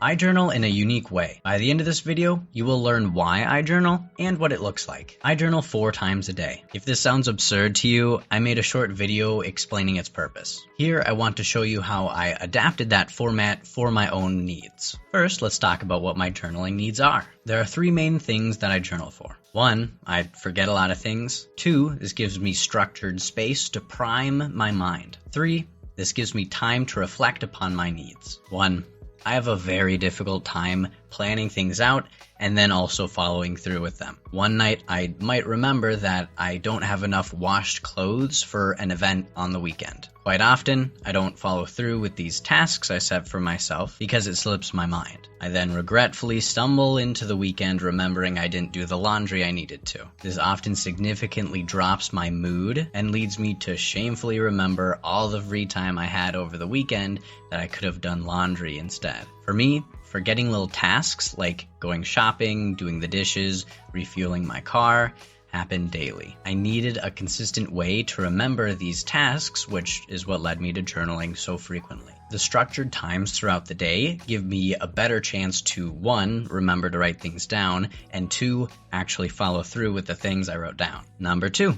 I journal in a unique way. By the end of this video, you will learn why I journal and what it looks like. I journal 4 times a day. If this sounds absurd to you, I made a short video explaining its purpose. Here, I want to show you how I adapted that format for my own needs. First, let's talk about what my journaling needs are. There are 3 main things that I journal for. 1, I forget a lot of things. 2, this gives me structured space to prime my mind. 3, this gives me time to reflect upon my needs. 1, I have a very difficult time planning things out and then also following through with them. One night, I might remember that I don't have enough washed clothes for an event on the weekend. Quite often, I don't follow through with these tasks I set for myself because it slips my mind. I then regretfully stumble into the weekend remembering I didn't do the laundry I needed to. This often significantly drops my mood and leads me to shamefully remember all the free time I had over the weekend that I could have done laundry instead. For me, forgetting little tasks like going shopping, doing the dishes, refueling my car, happened daily. I needed a consistent way to remember these tasks, which is what led me to journaling so frequently. The structured times throughout the day give me a better chance to 1, remember to write things down, and 2, actually follow through with the things I wrote down. Number 2.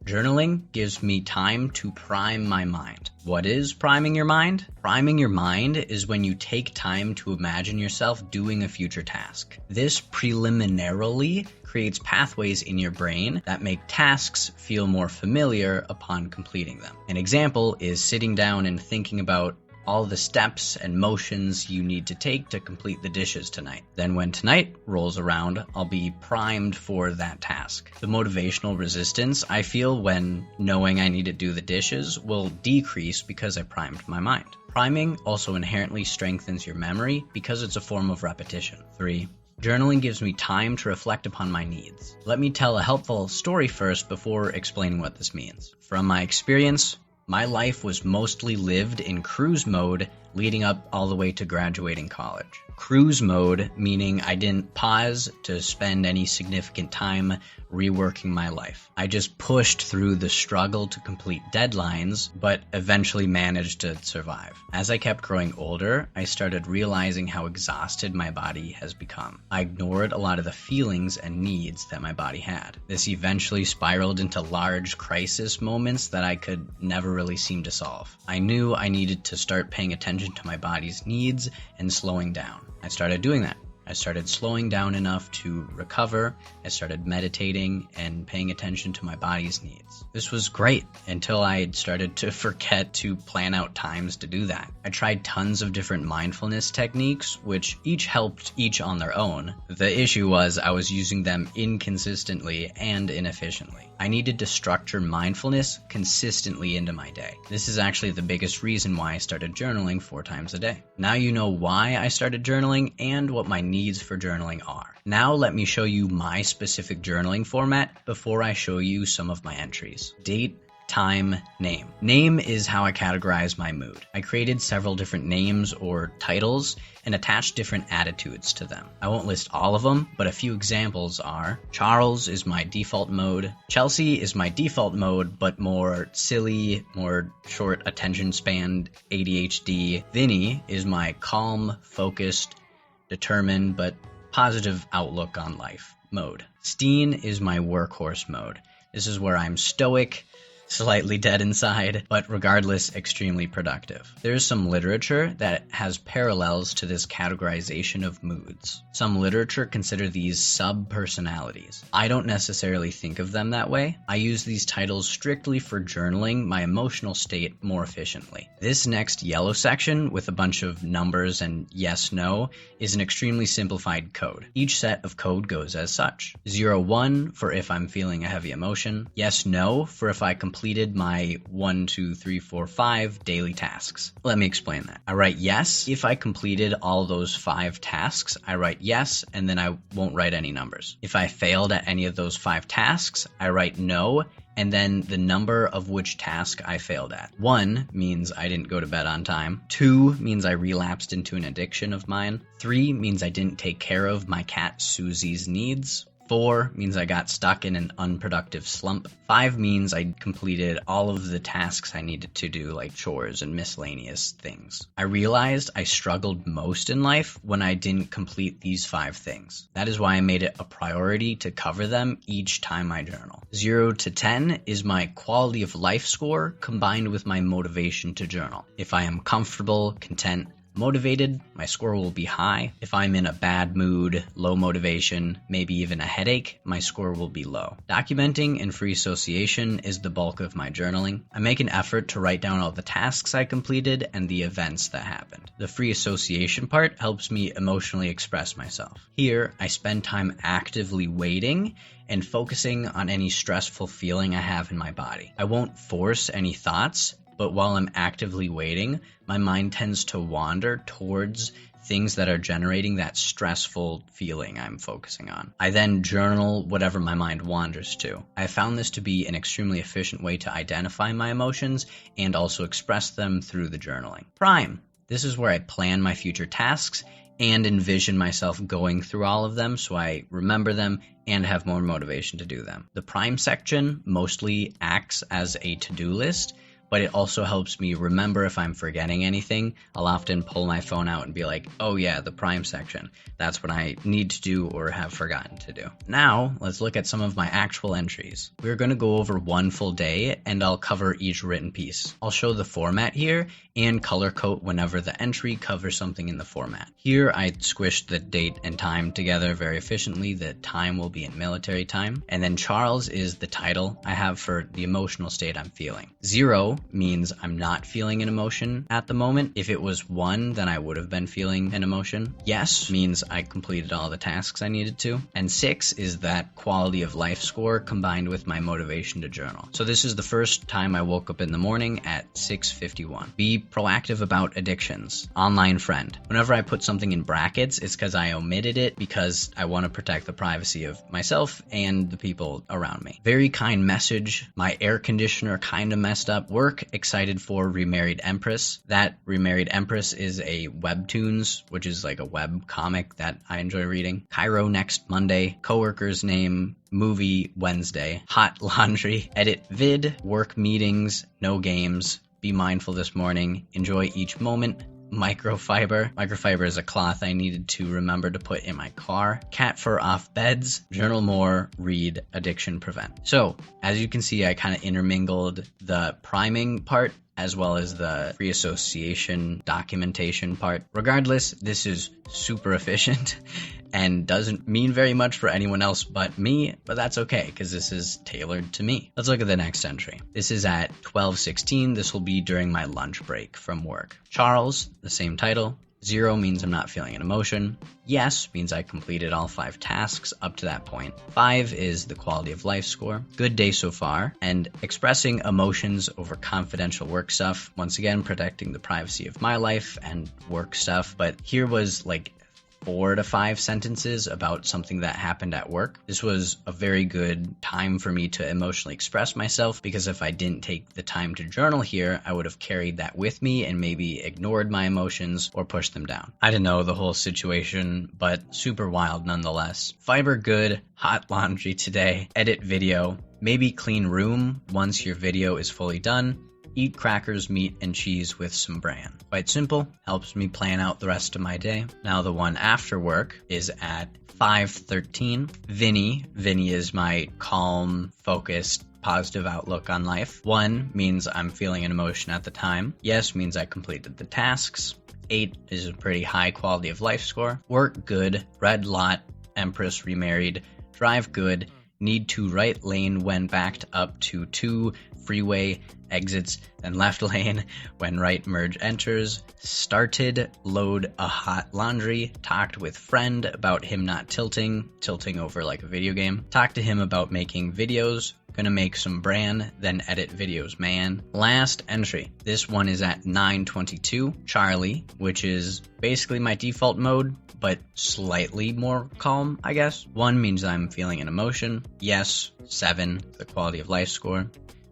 Journaling gives me time to prime my mind. What is priming your mind? Priming your mind is when you take time to imagine yourself doing a future task. This preliminarily creates pathways in your brain that make tasks feel more familiar upon completing them. An example is sitting down and thinking about all the steps and motions you need to take to complete the dishes tonight. Then when tonight rolls around, I'll be primed for that task. The motivational resistance I feel when knowing I need to do the dishes will decrease because I primed my mind. Priming also inherently strengthens your memory because it's a form of repetition. 3. Journaling gives me time to reflect upon my needs. Let me tell a helpful story first before explaining what this means. From my experience, my life was mostly lived in cruise mode leading up all the way to graduating college. Cruise mode meaning I didn't pause to spend any significant time reworking my life. I just pushed through the struggle to complete deadlines, but eventually managed to survive. As I kept growing older, I started realizing how exhausted my body has become. I ignored a lot of the feelings and needs that my body had. This eventually spiraled into large crisis moments that I could never really seem to solve. I knew I needed to start paying attention to my body's needs and slowing down. I started doing that. I started slowing down enough to recover. I started meditating and paying attention to my body's needs. This was great until I started to forget to plan out times to do that. I tried tons of different mindfulness techniques, which each helped each on their own. The issue was I was using them inconsistently and inefficiently. I needed to structure mindfulness consistently into my day. This is actually the biggest reason why I started journaling 4 times a day. Now you know why I started journaling and what my needs for journaling are. Now let me show you my specific journaling format before I show you some of my entries. Date, time, name. Name is how I categorize my mood. I created several different names or titles and attached different attitudes to them. I won't list all of them, but a few examples are Charles is my default mode, Chelsea is my default mode, but more silly, more short attention span, ADHD. Vinny is my calm, focused, determined, but positive outlook on life mode. Steen is my workhorse mode. This is where I'm stoic, slightly dead inside, but regardless, extremely productive. There's some literature that has parallels to this categorization of moods. Some literature consider these sub-personalities. I don't necessarily think of them that way. I use these titles strictly for journaling my emotional state more efficiently. This next yellow section with a bunch of numbers and yes, no is an extremely simplified code. Each set of code goes as such. 0, 1 for if I'm feeling a heavy emotion. Yes, no for if I completed my 1, 2, 3, 4, 5 daily tasks. Let me explain that. I write yes. If I completed all those 5 tasks, I write yes, and then I won't write any numbers. If I failed at any of those 5 tasks, I write no, and then the number of which task I failed at. 1 means I didn't go to bed on time. 2 means I relapsed into an addiction of mine. 3 means I didn't take care of my cat Susie's needs. 4 means I got stuck in an unproductive slump. 5 means I completed all of the tasks I needed to do, like chores and miscellaneous things. I realized I struggled most in life when I didn't complete these 5 things. That is why I made it a priority to cover them each time I journal. 0 to 10 is my quality of life score combined with my motivation to journal. If I am comfortable, content, motivated, my score will be high. If I'm in a bad mood, low motivation, maybe even a headache, my score will be low. Documenting and free association is the bulk of my journaling. I make an effort to write down all the tasks I completed and the events that happened. The free association part helps me emotionally express myself. Here, I spend time actively waiting and focusing on any stressful feeling I have in my body. I won't force any thoughts, but while I'm actively waiting, my mind tends to wander towards things that are generating that stressful feeling I'm focusing on. I then journal whatever my mind wanders to. I found this to be an extremely efficient way to identify my emotions and also express them through the journaling. Prime. This is where I plan my future tasks and envision myself going through all of them so I remember them and have more motivation to do them. The prime section mostly acts as a to-do list, but it also helps me remember if I'm forgetting anything. I'll often pull my phone out and be like, oh yeah, the prime section. That's what I need to do or have forgotten to do. Now, let's look at some of my actual entries. We're going to go over one full day and I'll cover each written piece. I'll show the format here and color code whenever the entry covers something in the format. Here, I squished the date and time together very efficiently. The time will be in military time. And then Charles is the title I have for the emotional state I'm feeling. 0 means I'm not feeling an emotion at the moment. If it was 1, then I would have been feeling an emotion. Yes means I completed all the tasks I needed to. And 6 is that quality of life score combined with my motivation to journal. So this is the first time I woke up in the morning at 6:51. Be proactive about addictions. Online friend. Whenever I put something in brackets, it's because I omitted it because I want to protect the privacy of myself and the people around me. Very kind message. My air conditioner kind of messed up. Work excited for Remarried Empress. That Remarried Empress is a webtoons, which is like a web comic that I enjoy reading. Cairo next Monday. Coworker's name. Movie Wednesday. Hot laundry. Edit vid. Work meetings. No games. Be mindful this morning. Enjoy each moment. Microfiber. Microfiber is a cloth I needed to remember to put in my car. Cat fur off beds. Journal more. Read. Addiction prevent. So, as you can see, I kind of intermingled the priming part as well as the free association documentation part. Regardless, this is super efficient and doesn't mean very much for anyone else but me, but that's okay because this is tailored to me. Let's look at the next entry. This is at 12:16. This will be during my lunch break from work. Charles, the same title. 0 means I'm not feeling an emotion. Yes means I completed all 5 tasks up to that point. 5 is the quality of life score. Good day so far. And expressing emotions over confidential work stuff. Once again, protecting the privacy of my life and work stuff. But here was like 4 to 5 sentences about something that happened at work. This was a very good time for me to emotionally express myself because if I didn't take the time to journal here, I would have carried that with me and maybe ignored my emotions or pushed them down. I didn't know the whole situation, but super wild nonetheless. Fiber good, hot laundry today, edit video, maybe clean room once your video is fully done. Eat crackers, meat, and cheese with some bran. Quite simple, helps me plan out the rest of my day. Now the one after work is at 5:13. Vyhn is my calm, focused, positive outlook on life. 1 means I'm feeling an emotion at the time. Yes means I completed the tasks. 8 is a pretty high quality of life score. Work good, red lot, Empress remarried, drive good, need to right lane when backed up to 2 freeway exits, then left lane when right merge enters, started load a hot laundry, talked with friend about him not tilting over like a video game, talked to him about making videos, gonna make some bran, then edit videos, man. Last entry. This one is at 9:22. Charlie, which is basically my default mode, but slightly more calm, I guess. 1 means I'm feeling an emotion. Yes, 7, the quality of life score.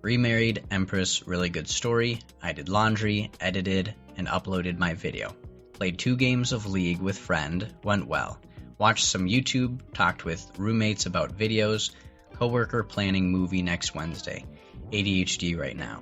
Remarried Empress, really good story. I did laundry, edited, and uploaded my video. Played 2 games of League with friend, went well. Watched some YouTube, talked with roommates about videos, coworker planning movie next Wednesday. ADHD right now.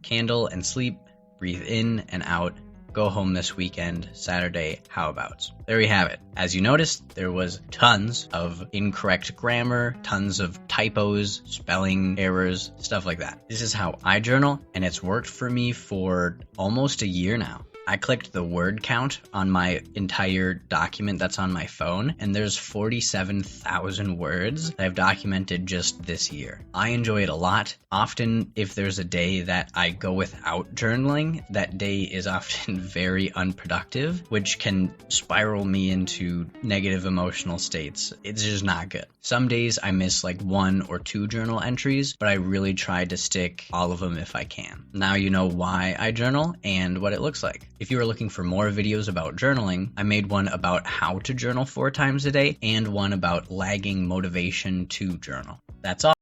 Candle and sleep, breathe in and out, go home this weekend, Saturday, how abouts. There we have it. As you noticed, there was tons of incorrect grammar, tons of typos, spelling errors, stuff like that. This is how I journal, and it's worked for me for almost a year now. I clicked the word count on my entire document that's on my phone, and there's 47,000 words that I've documented just this year. I enjoy it a lot. Often, if there's a day that I go without journaling, that day is often very unproductive, which can spiral me into negative emotional states. It's just not good. Some days I miss like 1 or 2 journal entries, but I really try to stick all of them if I can. Now you know why I journal and what it looks like. If you are looking for more videos about journaling, I made one about how to journal 4 times a day and one about lagging motivation to journal. That's all.